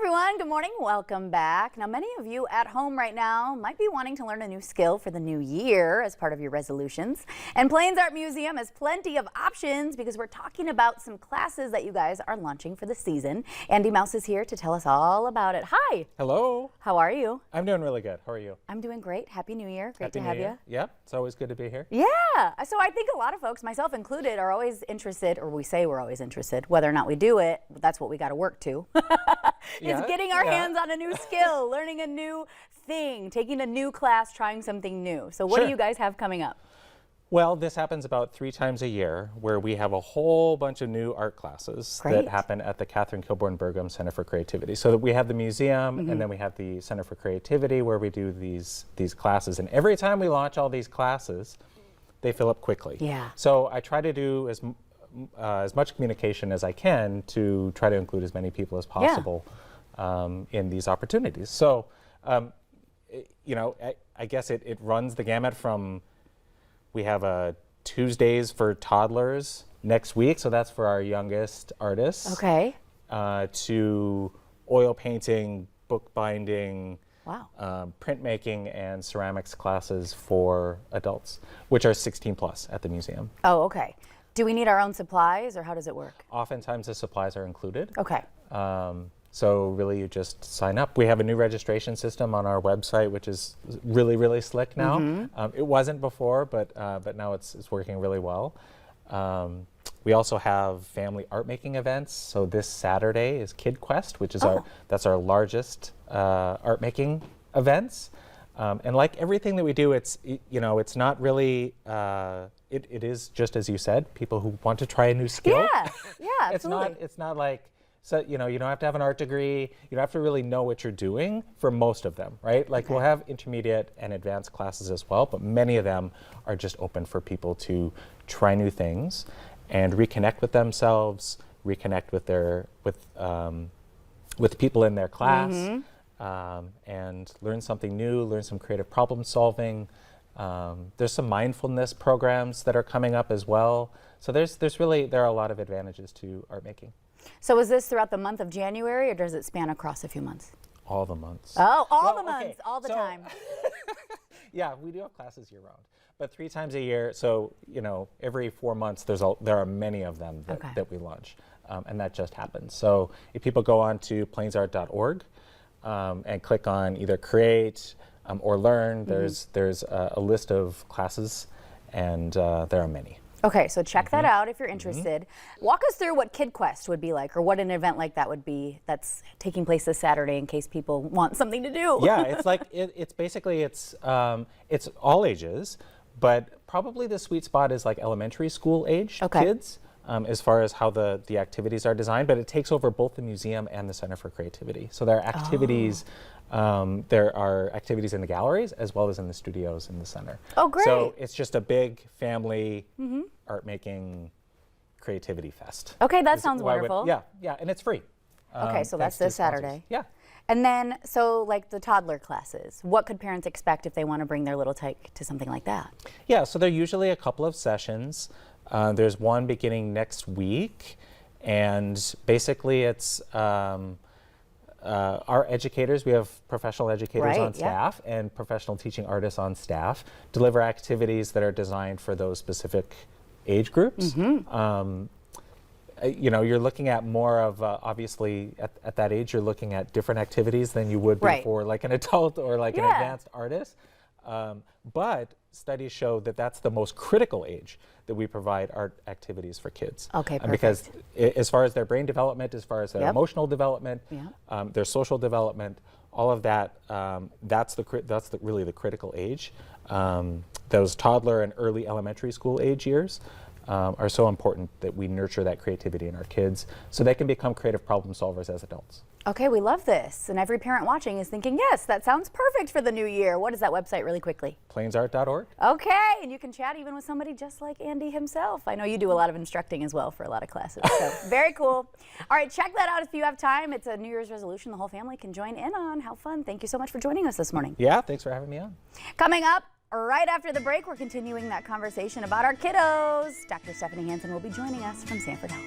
everyone, good morning, welcome back. Now many of you at home right now might be wanting to learn a new skill for the new year as part of your resolutions. And Plains Art Museum has plenty of options because we're talking about some classes that you guys are launching for the season. Andy Mouse is here to tell us all about it. Hi. Hello. How are you? I'm doing really good. How are you? I'm doing great. Happy New Year. Great Happy to have New Year. you. Yep, it's always good to be here. Yeah. So I think a lot of folks, myself included, are always interested, or we say we're always interested. Whether or not we do it, that's what we got to work to. It's getting our hands on a new skill, learning a new thing, taking a new class, trying something new. So what do you guys have coming up? Well, this happens about 3 times a year where we have a whole bunch of new art classes that happen at the Catherine Kilbourne Burgum Center for Creativity. So that we have the museum and then we have the Center for Creativity where we do these classes. And every time we launch all these classes, they fill up quickly. Yeah. So I try to do as much communication as I can to try to include as many people as possible in these opportunities. So, you know, I guess it runs the gamut from, we have Tuesdays for toddlers next week, so that's for our youngest artists. Okay. To oil painting, bookbinding, printmaking, and ceramics classes for adults, which are 16 plus at the museum. Oh, okay. Do we need our own supplies, or how does it work? Oftentimes the supplies are included. Okay. So really you just sign up. We have a new registration system on our website, which is really, really slick now. It wasn't before, but now it's working really well. We also have family art making events. So this Saturday is Kid Quest, which is that's our largest art making events. And like everything that we do, it's not really, it is just as you said, people who want to try a new skill. Yeah, yeah, absolutely. It's not like, so, you don't have to have an art degree. You don't have to really know what you're doing for most of them, right? Like we'll have intermediate and advanced classes as well, but many of them are just open for people to try new things and reconnect with themselves, reconnect with people in their class, and learn something new, learn some creative problem solving. There's some mindfulness programs that are coming up as well. So there are a lot of advantages to art making. So is this throughout the month of January, or does it span across a few months? All the months. Oh, all the months, all the time. Yeah, we do have classes year round, but 3 times a year. So every 4 months, there are many of them that we launch, and that just happens. So if people go on to plainsart.org and click on either create or learn, there's a list of classes, and there are many. Okay, so check that out if you're interested. Walk us through what Kid Quest would be like, or what an event like that would be that's taking place this Saturday in case people want something to do. Yeah, it's like it's basically it's all ages, but probably the sweet spot is like elementary school age kids as far as how the activities are designed. But it takes over both the museum and the Center for Creativity. So there are activities. There are activities in the galleries as well as in the studios in the center. Oh, great. So it's just a big family art making creativity fest. Okay, that sounds wonderful. Yeah, and it's free. Okay, so that's this Saturday. Yeah. And then, so like the toddler classes, what could parents expect if they want to bring their little tyke to something like that? Yeah, so they're usually a couple of sessions. There's one beginning next week, and basically it's our educators, we have professional educators on staff and professional teaching artists on staff, deliver activities that are designed for those specific age groups. You're looking at more of, obviously, at that age, you're looking at different activities than you would be for like an adult or like an advanced artist. But studies show that that's the most critical age that we provide art activities for kids. Okay, perfect. Because as far as their brain development, as far as their emotional development, their social development, all of that, that's really the critical age. Those toddler and early elementary school age years are so important that we nurture that creativity in our kids so they can become creative problem solvers as adults. Okay, we love this. And every parent watching is thinking, yes, that sounds perfect for the new year. What is that website really quickly? plainsart.org. Okay, and you can chat even with somebody just like Andy himself. I know you do a lot of instructing as well for a lot of classes, so very cool. All right, check that out if you have time. It's a New Year's resolution the whole family can join in on. How fun. Thank you so much for joining us this morning. Yeah, thanks for having me on. Coming up, right after the break, we're continuing that conversation about our kiddos. Dr. Stephanie Hansen will be joining us from Sanford Health.